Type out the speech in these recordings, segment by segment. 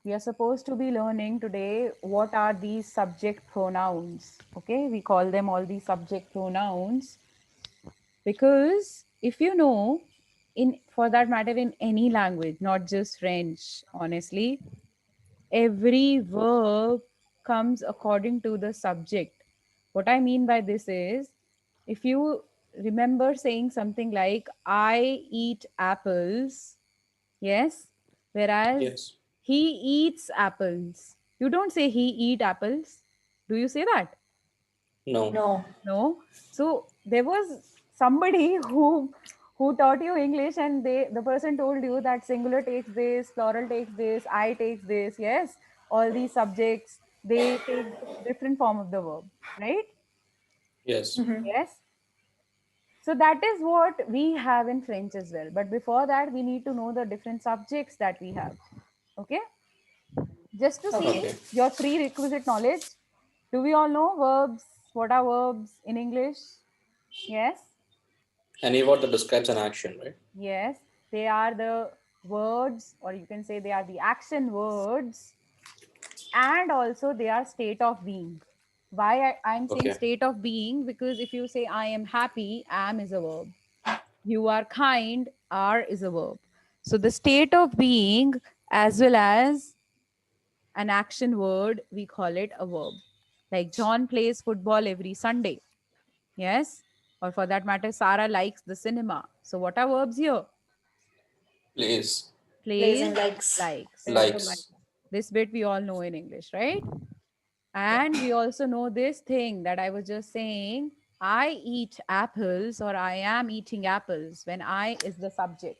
we are supposed to be learning today what are these subject pronouns. Okay, we call them all these subject pronouns because if you know, in for that matter, in any language, not just French, honestly, every verb comes according to the subject. What I mean by this is, if you remember saying something like, I eat apples, yes, whereas Yes. he eats apples. You don't say he eat apples. Do you say that? No. No. No. So there was somebody who taught you English, and the person told you that singular takes this, plural takes this, I takes this. Yes, all these subjects, they take different form of the verb, right? Yes. Mhm. Yes. So that is what we have in French as well. But before that, we need to know the different subjects that we have. Okay. Just to see Okay. Okay. your prerequisite knowledge. Do we all know verbs? What are verbs in English? Yes. Any word that describes an action, right? Yes. They are the words, or you can say they are the action words, and also they are state of being. Why I'm saying Okay. state of being? Because if you say I am happy, am is a verb. You are kind, are is a verb. So the state of being as well as an action word, we call it a verb. Like John plays football every Sunday. Yes. Or for that matter, Sarah likes the cinema. So what are verbs here? Plays. Plays Plays, and likes. likes. Likes. This bit we all know in English, right? And we also know this thing that I was just saying. I eat apples, or I am eating apples, when I is the subject.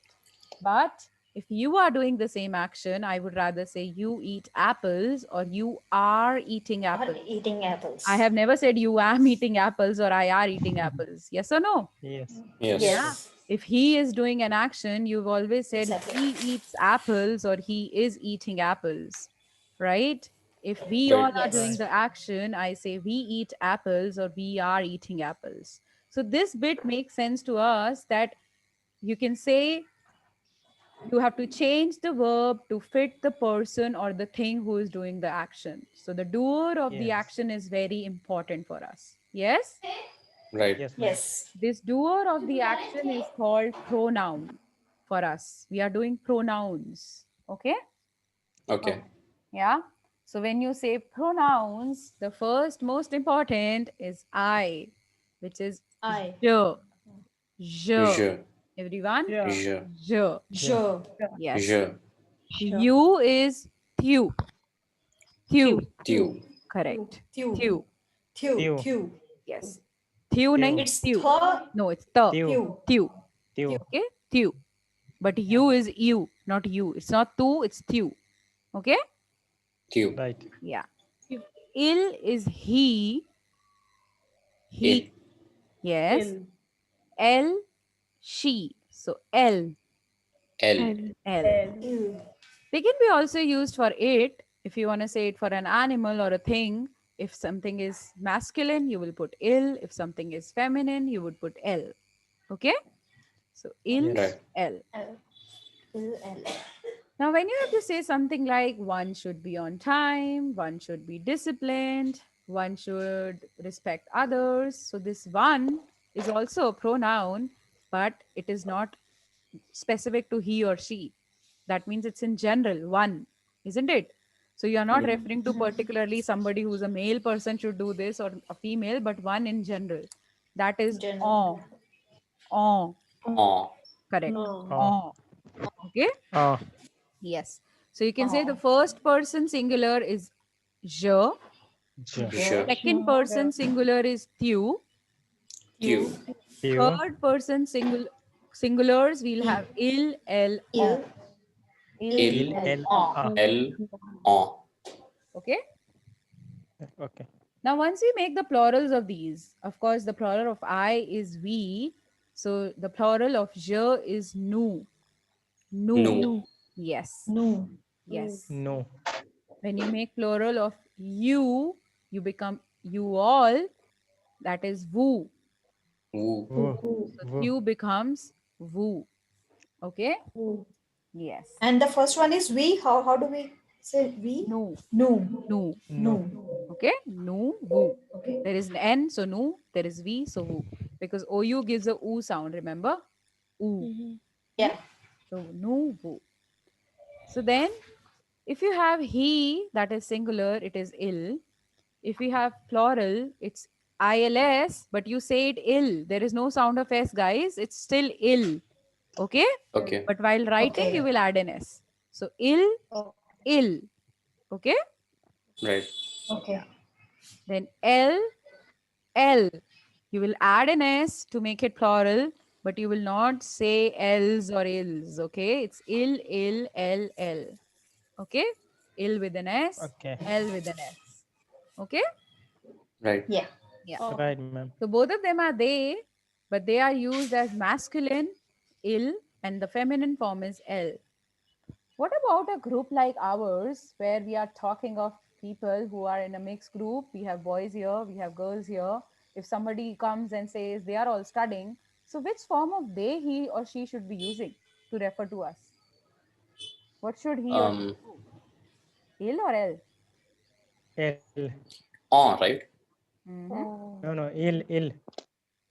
But if you are doing the same action, I would rather say you eat apples or you are eating Are apples. eating I apples. have never said you am eating apples or I are eating apples. Yes or no? Yes. Yes. Yeah. Yes. If he is doing an action, you've always said Exactly. he eats apples or he is eating apples, right? If we Right. all are doing Yes. the action, I say we eat apples or we are eating apples. So this bit makes sense to us that you can say you have to change the verb to fit the person or the thing who is doing the action. So the doer of the Yes. action is very important for us. Yes? Right. Yes, ma'am. Yes. This doer of the action is called pronoun for us. We are doing pronouns. Okay? Okay. Yeah. So when you say pronouns, the first most important is I, which is I. je. Je. Je. Everyone? Yeah. Je. Je. Yeah. Je. Yes. Je. Sure. You is thew. Thew. Thew. Tew. Correct. Thew. Thew. Thew. Tew. Thew. Yes. Thew nahi, Tew. It's thew. the No, it's the. Tew. thew. Thew. Thew. Tew. Okay? Thew. But you is you, not you. It's not tu, it's thew. Okay? Tew. Right. Yeah. Il is he. Il. He. Yes. Il. L, she. So L. Elle. L. Il. They can be also used for it. If you want to say it for an animal or a thing, if something is masculine, you will put il. If something is feminine, you would put L. Okay? So il, Yes. Right. L. Il. Il. Now, when you have to say something like one should be on time, one should be disciplined, one should respect others. So, this one is also a pronoun, but it is not specific to he or she. That means it's in general, one, isn't it? So, you are not Mm. referring to particularly somebody who's a male person should do this or a female, but one in general. That is General. on, on, En. correct. Oh. Oh. On. Okay. Oh. Yes. So you can say the Oh. first person singular is je, Je. Je. second person singular is thew, Tew. Tew. third person singulars we'll have il, el, on. Il. Il, Il. Il. el, El. on. Ah. Elle. En. Okay. Okay. Now once we make the plurals of these, of course the plural of I is we. So the plural of je is nous. Nous. Nous. Yes. Nous. Yes. No. When you make plural of you, you become you all. That is vous. Vous. Woo. So Woo. you becomes vous. Okay? Nous. Yes. And the first one is we. How do we Say we. Nu. Nu. Nu. No. Okay? Nu, wu. Okay. There is an N, so nu. There is V, so wu. Because OU gives a U sound, remember? U. Yeah. So nu, wu. So then, if you have he, that is singular, it is il. If you have plural, it's ILS, but you say it ill. There is no sound of S, guys. It's still ill. Okay? Okay. But while writing, Okay. you will add an S. So ill, Oh, ill. Okay? Right. okay. Then L, L. You will add an S to make it plural, but you will not say L's or ills. Okay? It's ill, ill, L, L. Okay? Ill with an S, Okay. L with an S. Okay? Right. Yeah. Yeah. Oh, Right, ma'am. So both of them are they, but they are used as masculine, ill, and the feminine form is L. What about a group like ours where we are talking of people who are in a mixed group? We have boys here, we have girls here. If somebody comes and says they are all studying, so which form of they, he, or she should be using to refer to us? What should he or she Um. do? Il or L? L. On, right? Mhm. oh. No, ill.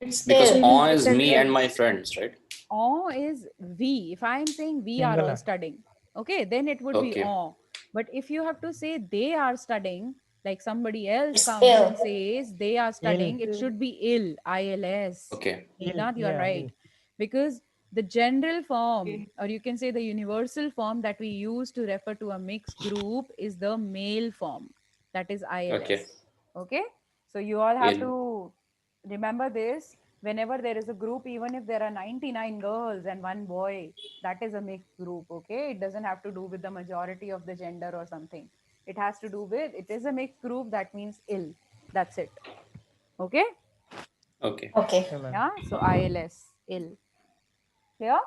It's Because ill. on is me and my friends, right? On is we. If I'm saying we are all Singular. studying, okay, then it would be Okay. on. But if you have to say they are studying, like somebody else It's comes and ill. says they are studying, it should be ill, ILS. Okay. Meghnath, you are Yeah, right. Because the general form, or you can say the universal form that we use to refer to a mixed group is the male form. That is ILS. Okay. Okay? So you all have Il. to remember this. Whenever there is a group, even if there are 99 girls and one boy, that is a mixed group. Okay? It doesn't have to do with the majority of the gender or something. It has to do with, it is a mixed group, that means ill. That's it. Okay? Okay. Okay. Yeah, ma'am. Yeah? So ILS, ill. Clear?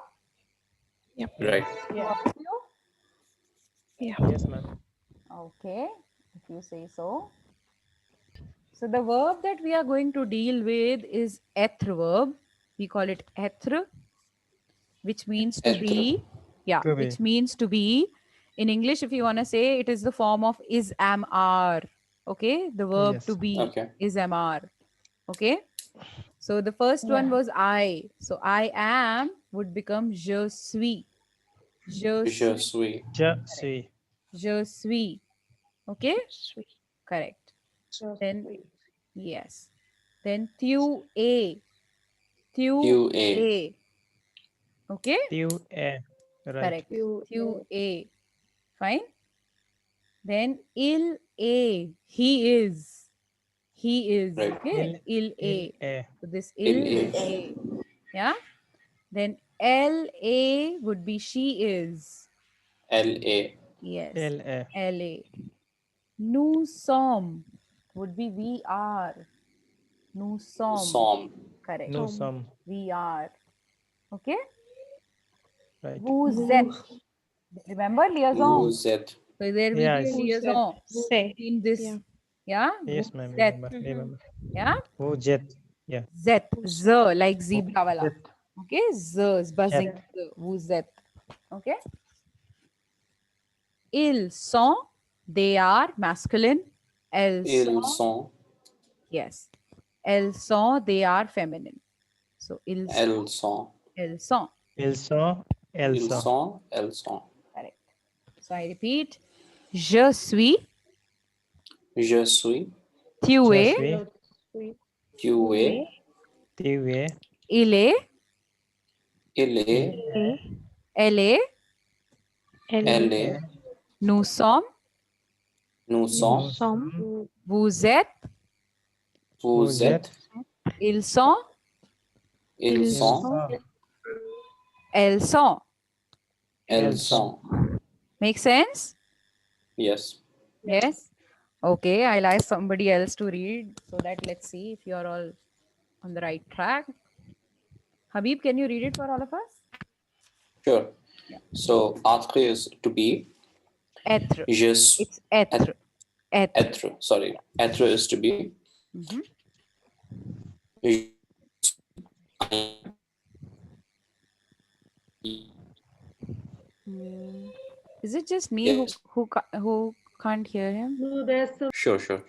Right. Yeah. All of you? Yes, ma'am. Okay, if you say so. So the verb that we are going to deal with is être verb. We call it être, which means to Être. be. Yeah, To be. which means to be. In English, if you want to say, it is the form of is, am, are. Okay, the verb Yes. to be Okay. is, am, are. Okay, so the first one Yeah. was I. So I am would become je suis. Je Je suis. suis. Je suis. Je suis. Okay, correct. So Then sweet. yes. Then tu a. Tu Tu es. a. Okay? Tu es. Right. Correct. You. Tu a. Fine. Then il a. He is. He is. Right. Okay? Il a. est. So this Il il est. a. Yeah. Then L a would be she is. Elle est. Yes. Elle est. L a. Nous sommes would be we are. Nous sommes. Sommes. Correct. Nous sommes. We are. Okay? Right. Vous êtes. Remember liaison. Vous êtes. So there will Yes. be a liaison between this. Yeah. Yes, Vous ma'am. êtes. Remember. Yeah. Vous êtes. Yeah. Z. Z like zebra wala. Jet. Okay. Z is buzzing. Jet. Z. Vous êtes. Okay. Ils sont. They are masculine. Elles Ils sont. sont. Yes. Elles sont. They are feminine. So ils sont. Elles sont. Elles sont. Ils sont. Elles Ils sont. sont. Elles sont. Correct. So I repeat. Je suis. Je suis. Tu Je es. suis. Tu es. Tu es. Il est. Il est. Elle est. Elle est. Nous sommes. Nous sommes. Vous êtes. Vous êtes. Ils sont. Ils sont. Elles sont. Elles sont. Make sense? Yes. Yes. Okay, I'll ask somebody else to read so that let's see if you're all on the right track. Habib, can you read it for all of us? Sure. So, être is to be. Être. Je suis. It's être. Être. Être. Sorry. Être is to be. Mhm. Je- Is it just me Yes. who can't hear him? No, there's some. Sure, sure.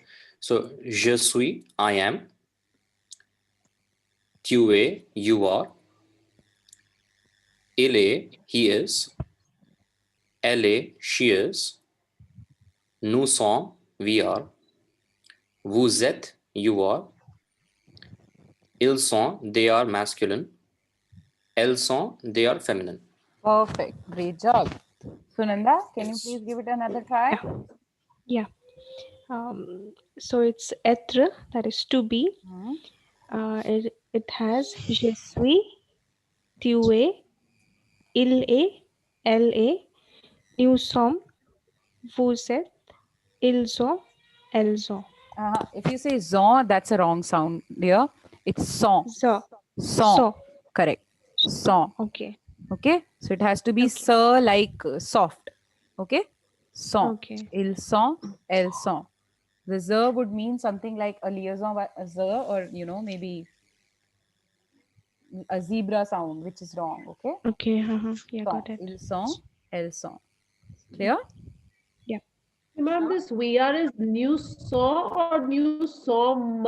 So, je suis, I am. Tu es, you are. Il est, he is. Elle est, she is. Nous sommes, we are. Vous êtes, you are. Ils sont, they are masculine. Elles sont, they are feminine. Perfect. Great job. Sunanda, can you please give it another try? Yeah. So it's être, that is to be. Hmm. It has je suis, tu es, il est, elle est, nous sommes, vous êtes, ils sont, elles sont. If you say zon, that's a wrong sound, dear. It's son. So, Son. so, Correct. Son. okay, Okay. So it has to be sir like soft. Okay. Son. okay, Ils sont, elles sont. The z would mean something like a liaison by a z, or maybe a zebra sound, which is wrong. Okay. okay, yeah, Sont. got it. Ils sont, elles sont. Clear? Ma'am, this we are is new saw or new som?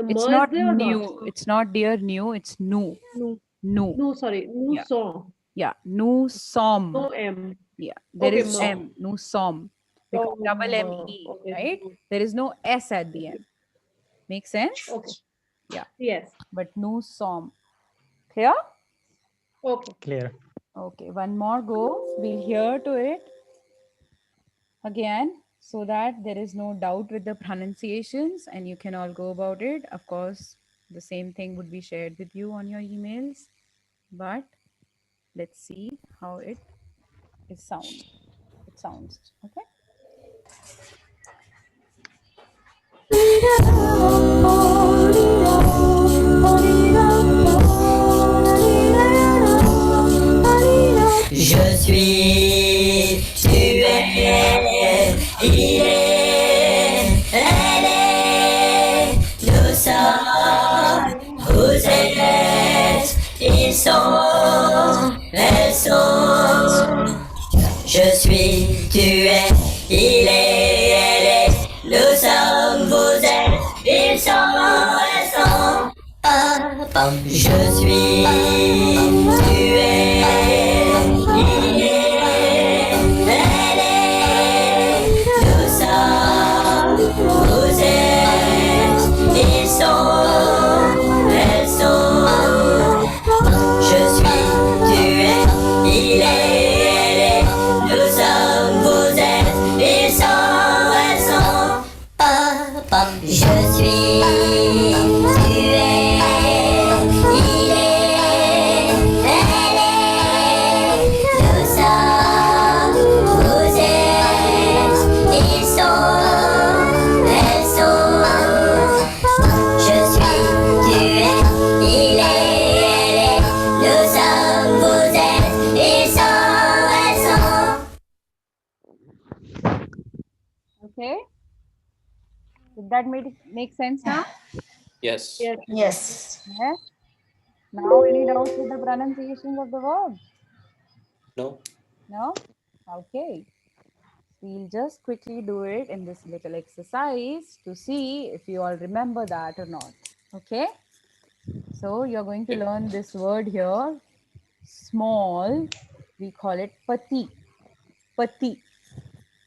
It's not new. It's not dear new. It's new. No, New. No, sorry, new Yeah. song. Yeah. New som. No M. Yeah. There Okay, is no. M. New som. Because Som, double M-E, okay. right? There is no S at the end. Make sense? Okay. Yeah. Yes. But new som. Clear? Okay. Clear. Okay. One more go. We'll hear to it again so that there is no doubt with the pronunciations and you can all go about it. Of course, the same thing would be shared with you on your emails. But let's see how it sounds. Okay. Je suis, tu es, il est, elle est, nous sommes, vous êtes, ils sont, elles sont. Je suis, tu es, il est, elle est, nous sommes, vous êtes, ils sont, elles sont. Je suis, tu es, il est, elle est, nous sommes, vous êtes, ils sont, elles sont. Je suis, tu es, il est, elle est, nous sommes, vous êtes, ils sont, elles sont. Je suis, tu es, il est, elle est, nous sommes, vous êtes, ils sont, elles sont. Je suis, tu es, il est, elle est, nous sommes, vous êtes, ils sont, elles sont. Okay. Did that make sense now? Yes. Yes. Yes. Yes. Now any doubts with the pronunciations of the verbs? No? No? Okay. We'll just quickly do it in this little exercise to see if you all remember that or not. Okay? So you're going to learn this word here. Small. We call it pati. Pati.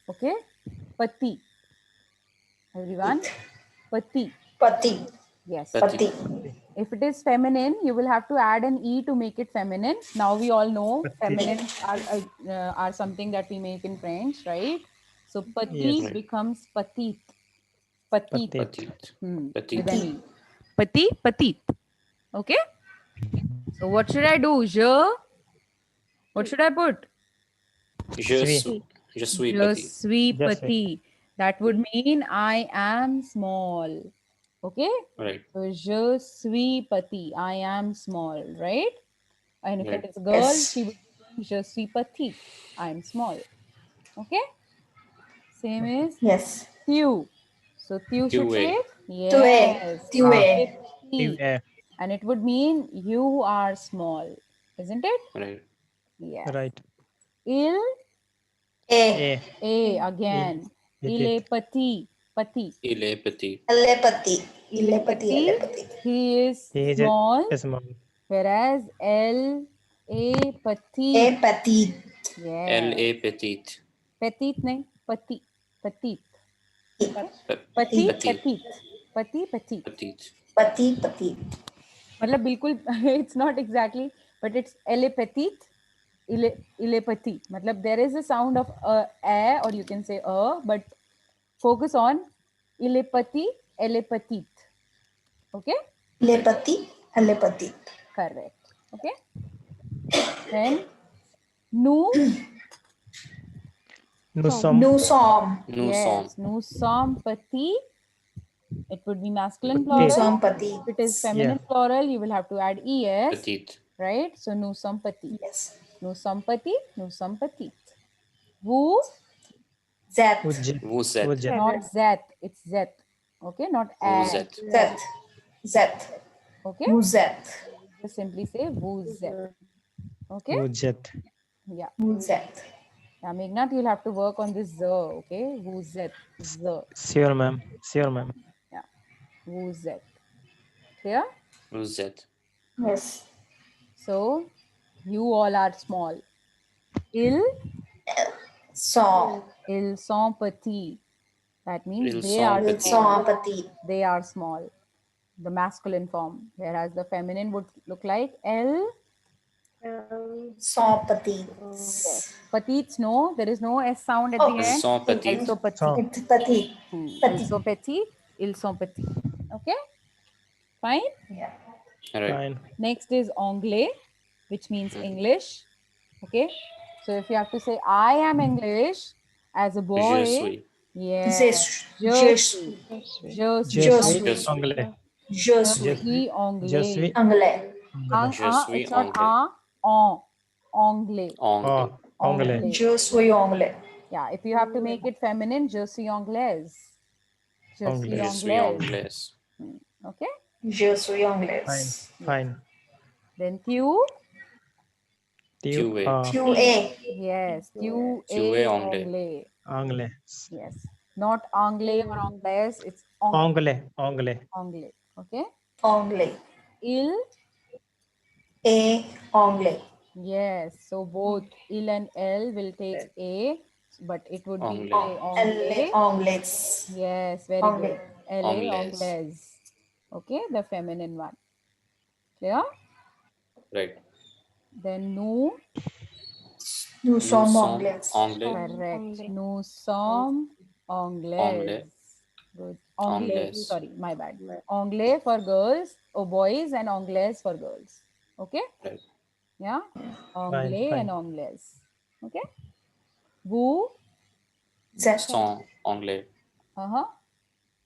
Okay? Pati. Everyone? Pati. Pati. Yes. Pati. If it is feminine, you will have to add an E to make it feminine. Now we all know feminine are something that we make in French, right? So pati Yes. becomes patit. Patit. Petite. With Petite. an E. Pati, patit. Okay? So what should I do? Je? What should I put? Je Suis. suis. Je suis Je petite. suis Just pati. That would mean I am small. Okay? Right. So, je suis pati. I am small, right? And if Right. it is a girl, Yes. she would be je suis petite. I am small. Okay? Same is Yes. tu. So, tu should Tu say es. it? Tu es. Yes. Tu es. tu es. And it would mean you are small. Isn't it? Right. Yes. Right. Il A. A. again. Petit. Ilepati. Pati. Ilepati. Telepathy. Telepathy. He is He is small, a small. whereas L A Pati. A petite. Yes. L.A. petite. Petite नहीं, pati. Petite. Pe- Pati, Petite. petite. Pati, petite. Petite. Petite. मतलब बिल्कुल it's not exactly, but it's elle est petite, il est petit. मतलब there is a sound of a or you can say a, but focus on il est petit, elle est petite. Okay? Telepathy. Telepathy. Correct. Okay? Then nous, Nous sommes. Nous sommes. Nous sommes. yes, nous sommes petits. It would be masculine Nous plural. sommes petits. If it is feminine plural, you will have to add es, Petite. right? So nous sommes petits. Yes. Nous sommes petits, nous sommes petites. Vous, Z. Vous êtes. Vous êtes. Vous êtes. not zet, it's zet. Okay, not Vous as. êtes. Z. Okay, Vous êtes. just simply say vous êtes. Okay, Vous êtes. yeah. Vous êtes. Now, Meghnad, you'll have to work on this z. Okay, vous êtes, z. Sure, ma'am. Sure, ma'am. Vous êtes. Clear? Vous êtes. Yes. So, you all are small. Ils Sont. sont petits. That means Ils they sont are Ils small. sont petits. They are small. The masculine form, whereas the feminine would look like elles Sont petits. petites. No, there is no s sound at Oh. the Ils end. sont petites. Elles sont petites. Sont. It's petit. Elles sont petits. Ils sont petits. Okay, fine. Yeah. Right. Fine. Next is anglais, which means English. Okay, so if you have to say I am English as a boy, Je suis. yeah, Je je suis. suis, Je Je suis suis. anglais. Je je suis. suis Je anglais. suis Anglais. anglais. Je suis It's not anglais. anglais. Anglais. Oh, anglais. Je suis anglais. Yeah, if you have to make it feminine, je suis anglaise. Je suis Anglaise. Je suis anglaise. anglaise. Okay. Je suis anglais. Fine. Fine. Then tu, Tu es. Tu es. yes, tu Tu es es anglais. anglais. Anglais. Yes, not anglais or anglaise. It's Anglais. Anglais. anglais. Okay. Anglais. Il, Et anglais. yes. So both il and l will take a, but it would be Anglais. anglais. Anglais. Yes, very Anglais. good. Elle est Anglaise. anglaise. Okay, the feminine one. Clear? Right. Then nous, Nous Nous sommes sommes anglais. anglais. correct. Anglais. Nous sommes anglais. Anglais. Good. Anglais. Anglaise. Sorry, my bad. Anglais for girls or boys and anglaise for girls. Okay? Right. Yeah? Anglais fine. and anglaise. Okay? Vous, Z. Sont anglais. uh-huh.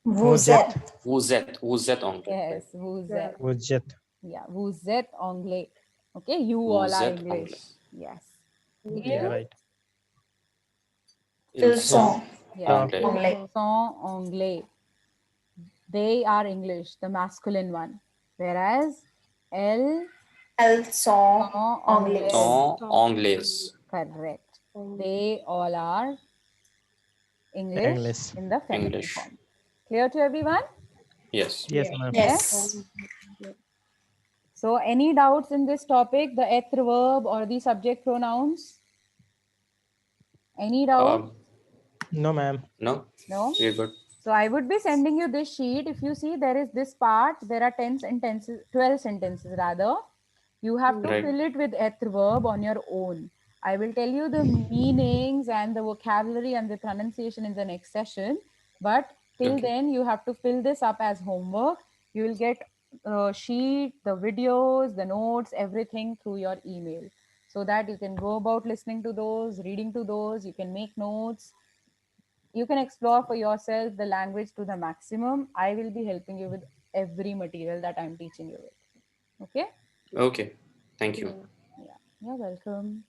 Vous êtes. Vous êtes. Vous êtes anglais. Yes, vous êtes. Vous êtes. Yeah, vous êtes anglais. Okay, you Vous all are êtes English. anglais. Yes. Yeah, right. Ils sont Yes. anglais. anglais. Sont anglais. They are English, the masculine one. Whereas elles Elles sont sont anglais. Sont anglaises. correct. They all are English, English. in the feminine English. form. Clear to everyone? Yes. Yes, ma'am. Yes. So any doubts in this topic, the être verb or the subject pronouns? Any doubt? No, ma'am. No? No? We're good. So I would be sending you this sheet. If you see there is this part, there are 10 sentences, 12 sentences rather. You have to Right. fill it with être verb on your own. I will tell you the meanings and the vocabulary and the pronunciation in the next session. But till Okay. then, you have to fill this up as homework. You will get a sheet, the videos, the notes, everything through your email. So that you can go about listening to those, reading to those, you can make notes. You can explore for yourself the language to the maximum. I will be helping you with every material that I'm teaching you with. Okay? Okay. Thank you. Yeah, you're welcome.